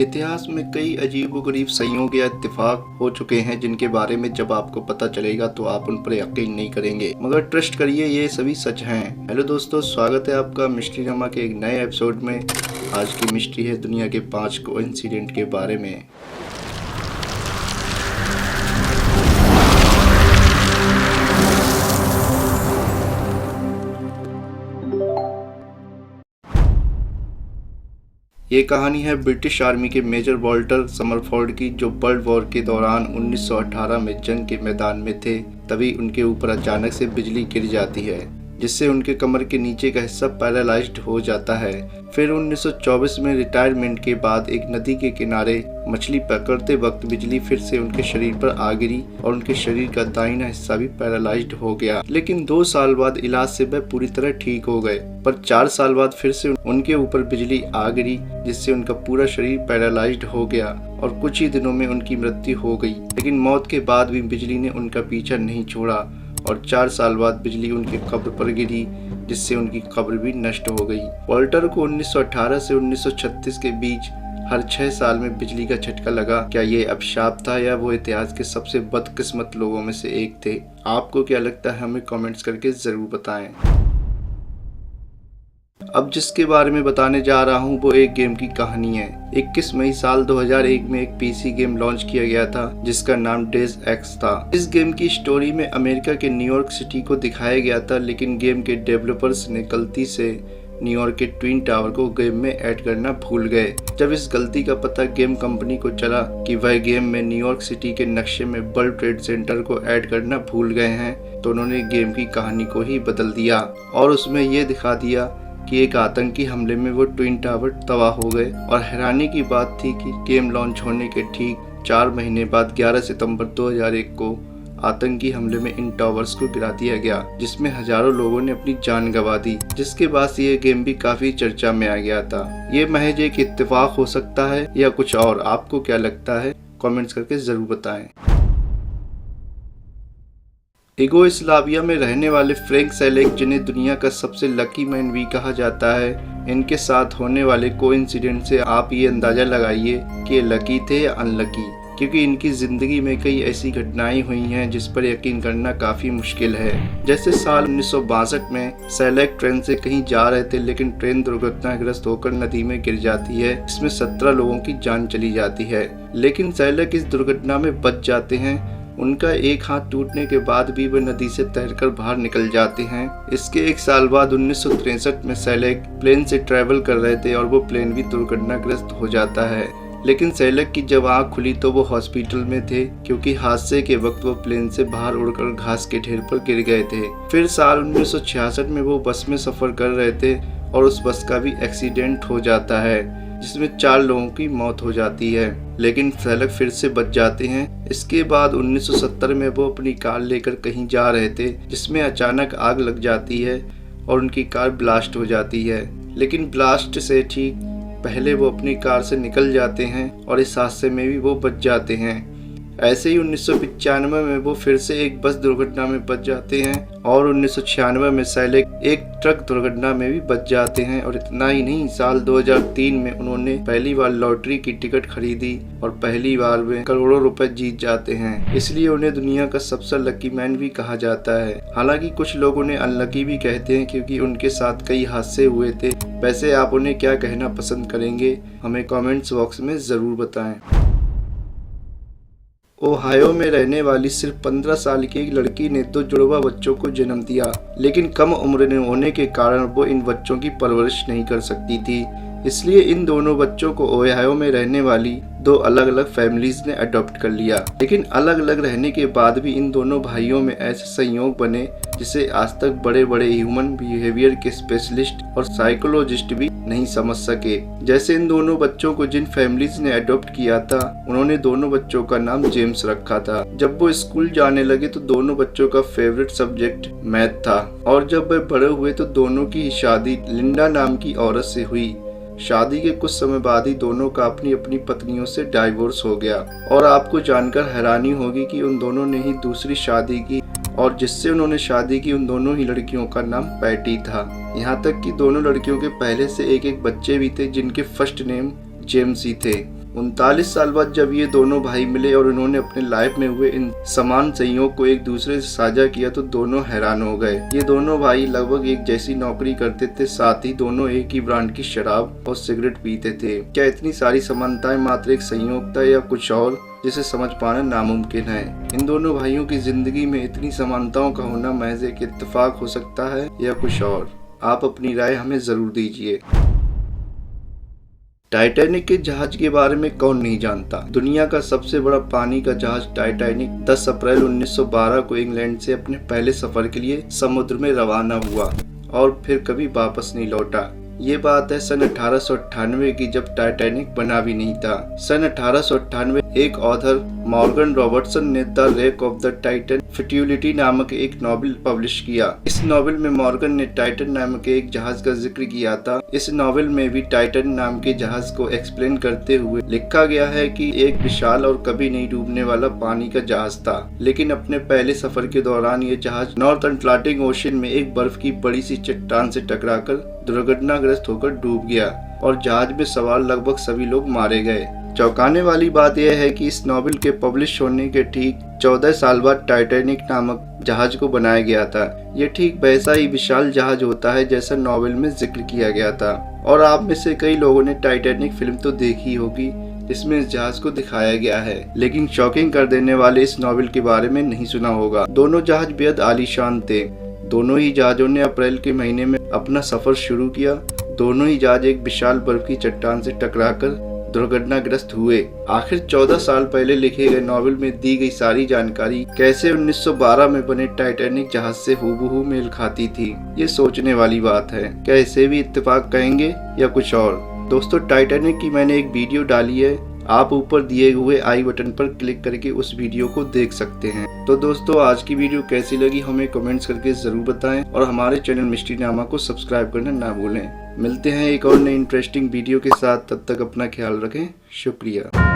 इतिहास में कई अजीबोगरीब संयोग या इत्तेफाक हो चुके हैं जिनके बारे में जब आपको पता चलेगा तो आप उन पर यकीन नहीं करेंगे, मगर ट्रस्ट करिए ये सभी सच हैं। हेलो दोस्तों, स्वागत है आपका मिस्ट्री नमा के एक नए एपिसोड में। आज की मिस्ट्री है दुनिया के 5 कोइंसिडेंट के बारे में। ये कहानी है ब्रिटिश आर्मी के मेजर वॉल्टर समरफोर्ड की, जो वर्ल्ड वॉर के दौरान 1918 में जंग के मैदान में थे। तभी उनके ऊपर अचानक से बिजली गिर जाती है, जिससे उनके कमर के नीचे का हिस्सा पैरालाइज्ड हो जाता है। फिर 1924 में रिटायरमेंट के बाद एक नदी के किनारे मछली पकड़ते वक्त बिजली फिर से उनके शरीर पर आ गिरी और उनके शरीर का दाहिना हिस्सा भी पैरालाइज्ड हो गया। लेकिन 2 साल बाद इलाज से वह पूरी तरह ठीक हो गए, पर 4 साल बाद फिर से उनके ऊपर बिजली आ गिरी, जिससे उनका पूरा शरीर पैरालाइज्ड हो गया और कुछ ही दिनों में उनकी मृत्यु हो गई। लेकिन मौत के बाद भी बिजली ने उनका पीछा नहीं छोड़ा और 4 साल बाद बिजली उनके कब्र पर गिरी, जिससे उनकी कब्र भी नष्ट हो गई। वॉल्टर को 1918 से 1936 के बीच हर 6 साल में बिजली का झटका लगा। क्या ये अभिशाप था या वो इतिहास के सबसे बदकिस्मत लोगों में से एक थे? आपको क्या लगता है? हमें कमेंट्स करके जरूर बताएं। अब जिसके बारे में बताने जा रहा हूँ वो एक गेम की कहानी है। 21 मई साल 2001 में एक पीसी गेम लॉन्च किया गया था जिसका नाम डेज एक्स था। इस गेम की स्टोरी में अमेरिका के न्यूयॉर्क सिटी को दिखाया गया था, लेकिन गेम के डेवलपर्स ने गलती से न्यूयॉर्क के ट्विन टावर को गेम में ऐड करना भूल गए। जब इस गलती का पता गेम कंपनी को चला कि वह गेम में न्यूयॉर्क सिटी के नक्शे में वर्ल्ड ट्रेड सेंटर को ऐड करना भूल गए हैं, तो उन्होंने गेम की कहानी को ही बदल दिया और उसमें ये दिखा दिया कि एक आतंकी हमले में वो ट्विन टावर तबाह हो गए। और हैरानी की बात थी कि गेम लॉन्च होने के ठीक 4 महीने बाद 11 सितंबर 2001 को आतंकी हमले में इन टावर्स को गिरा दिया गया, जिसमें हजारों लोगों ने अपनी जान गंवा दी। जिसके बाद से ये गेम भी काफी चर्चा में आ गया था। ये महज एक इत्तेफाक हो सकता है या कुछ और? आपको क्या लगता है? कमेंट्स करके जरूर बताएं। यूगोस्लाविया में रहने वाले फ्रैंक सेलेक, जिन्हें दुनिया का सबसे लकी मैन भी कहा जाता है, इनके साथ होने वाले कोइंसिडेंट से आप ये अंदाजा लगाइए कि ये लकी थे या अनलकी, क्योंकि इनकी जिंदगी में कई ऐसी घटनाएं हुई हैं जिस पर यकीन करना काफी मुश्किल है। जैसे साल 1962 में सेलेक ट्रेन से कहीं जा रहे थे, लेकिन ट्रेन दुर्घटनाग्रस्त होकर नदी में गिर जाती है, इसमें 17 लोगों की जान चली जाती है। लेकिन सेलेक इस दुर्घटना में बच जाते हैं। उनका एक हाथ टूटने के बाद भी वे नदी से तैरकर बाहर निकल जाते हैं। इसके 1 साल बाद 1963 में सेलेक प्लेन से ट्रैवल कर रहे थे और वो प्लेन भी दुर्घटनाग्रस्त हो जाता है। लेकिन सेलेक की जब आँख खुली तो वो हॉस्पिटल में थे, क्योंकि हादसे के वक्त वो प्लेन से बाहर उड़कर घास के ढेर पर गिर गए थे। फिर साल 1966 में वो बस में सफर कर रहे थे और उस बस का भी एक्सीडेंट हो जाता है, जिसमें 4 लोगों की मौत हो जाती है। लेकिन सेलेक फिर से बच जाते हैं। इसके बाद 1970 में वो अपनी कार लेकर कहीं जा रहे थे, जिसमें अचानक आग लग जाती है और उनकी कार ब्लास्ट हो जाती है। लेकिन ब्लास्ट से ठीक पहले वो अपनी कार से निकल जाते हैं और इस हादसे में भी वो बच जाते हैं। ऐसे ही 1995 में वो फिर से एक बस दुर्घटना में बच जाते हैं और 1996 में सेलेक एक ट्रक दुर्घटना में भी बच जाते हैं। और इतना ही नहीं, साल 2003 में उन्होंने पहली बार लॉटरी की टिकट खरीदी और पहली बार वे करोड़ों रुपए जीत जाते हैं। इसलिए उन्हें दुनिया का सबसे लकी मैन भी कहा जाता है। हालांकि कुछ लोग उन्हें अनलकी भी कहते हैं, क्योंकि उनके साथ कई हादसे हुए थे। वैसे आप उन्हें क्या कहना पसंद करेंगे? हमें कमेंट्स बॉक्स में जरूर बताएं। ओहायो में रहने वाली सिर्फ 15 साल की एक लड़की ने 2 जुड़वा बच्चों को जन्म दिया, लेकिन कम उम्र होने के कारण वो इन बच्चों की परवरिश नहीं कर सकती थी। इसलिए इन दोनों बच्चों को ओहायो में रहने वाली 2 अलग अलग फैमिलीज ने अडॉप्ट कर लिया। लेकिन अलग अलग रहने के बाद भी इन दोनों भाइयों में ऐसे संयोग बने जिसे आज तक बड़े बड़े ह्यूमन बिहेवियर के स्पेशलिस्ट और साइकोलॉजिस्ट भी नहीं समझ सके। जैसे इन दोनों बच्चों को जिन फैमिलीज ने अडॉप्ट किया था, उन्होंने दोनों बच्चों का नाम जेम्स रखा था। जब वो स्कूल जाने लगे तो दोनों बच्चों का फेवरेट सब्जेक्ट मैथ था, और जब वे बड़े हुए तो दोनों की शादी लिंडा नाम की औरत से हुई। शादी के कुछ समय बाद ही दोनों का अपनी अपनी पत्नियों से डाइवोर्स हो गया। और आपको जानकर हैरानी होगी कि उन दोनों ने ही दूसरी शादी की, और जिससे उन्होंने शादी की उन दोनों ही लड़कियों का नाम पैटी था। यहाँ तक कि दोनों लड़कियों के पहले से एक एक बच्चे भी थे जिनके फर्स्ट नेम जेम्स ही थे। 39 साल बाद जब ये दोनों भाई मिले और उन्होंने अपने लाइफ में हुए इन समान संयोग को एक दूसरे से साझा किया तो दोनों हैरान हो गए। ये दोनों भाई लगभग एक जैसी नौकरी करते थे, साथ ही दोनों एक ही ब्रांड की शराब और सिगरेट पीते थे। क्या इतनी सारी समानताएं मात्र एक संयोग था या कुछ और जिसे समझ पाना नामुमकिन है? इन दोनों भाइयों की जिंदगी में इतनी समानताओं का होना महज एक इत्तेफाक हो सकता है या कुछ और? आप अपनी राय हमें जरूर दीजिए। टाइटैनिक के जहाज के बारे में कौन नहीं जानता। दुनिया का सबसे बड़ा पानी का जहाज टाइटैनिक 10 अप्रैल 1912 को इंग्लैंड से अपने पहले सफर के लिए समुद्र में रवाना हुआ और फिर कभी वापस नहीं लौटा। ये बात है सन 1898 की, जब टाइटैनिक बना भी नहीं था। सन 1898 एक ऑथर मॉर्गन रॉबर्टसन ने the wreck of the Titan futility नामक एक नॉवेल पब्लिश किया। इस नॉवेल में मॉर्गन ने टाइटन नामक एक जहाज का जिक्र किया था। इस नॉवेल में भी टाइटन नाम के जहाज को एक्सप्लेन करते हुए लिखा गया है कि एक विशाल और कभी नहीं डूबने वाला पानी का जहाज था, लेकिन अपने पहले सफर के दौरान ये जहाज नॉर्थ अटलांटिक ओशन में एक बर्फ की बड़ी सी चट्टान से टकराकर दुर्घटनाग्रस्त होकर डूब गया और जहाज में सवार लगभग सभी लोग मारे गए। चौंकाने वाली बात यह है कि इस नॉवेल के पब्लिश होने के ठीक 14 साल बाद टाइटैनिक नामक जहाज को बनाया गया था। ये ठीक वैसा ही विशाल जहाज होता है जैसा नॉवेल में जिक्र किया गया था। और आप में से कई लोगों ने टाइटैनिक फिल्म तो देखी होगी जिसमें इस जहाज को दिखाया गया है, लेकिन शॉकिंग कर देने वाले इस नॉवेल के बारे में नहीं सुना होगा। दोनों जहाज बेहद आलीशान थे। दोनों ही जहाजों ने अप्रैल के महीने में अपना सफर शुरू किया। दोनों ही जहाज एक विशाल बर्फ की चट्टान से टकराकर दुर्घटनाग्रस्त हुए। आखिर 14 साल पहले लिखे गए नॉवेल में दी गई सारी जानकारी कैसे 1912 में बने टाइटैनिक जहाज से हूबहू मेल खाती थी? ये सोचने वाली बात है। क्या इसे भी इत्तेफाक कहेंगे या कुछ और? दोस्तों, टाइटैनिक की मैंने एक वीडियो डाली है, आप ऊपर दिए हुए आई बटन पर क्लिक करके उस वीडियो को देख सकते हैं। तो दोस्तों, आज की वीडियो कैसी लगी हमें कमेंट्स करके जरूर बताएं और हमारे चैनल मिस्ट्री नामा को सब्सक्राइब करना ना भूलें। मिलते हैं एक और नई इंटरेस्टिंग वीडियो के साथ, तब तक अपना ख्याल रखें। शुक्रिया।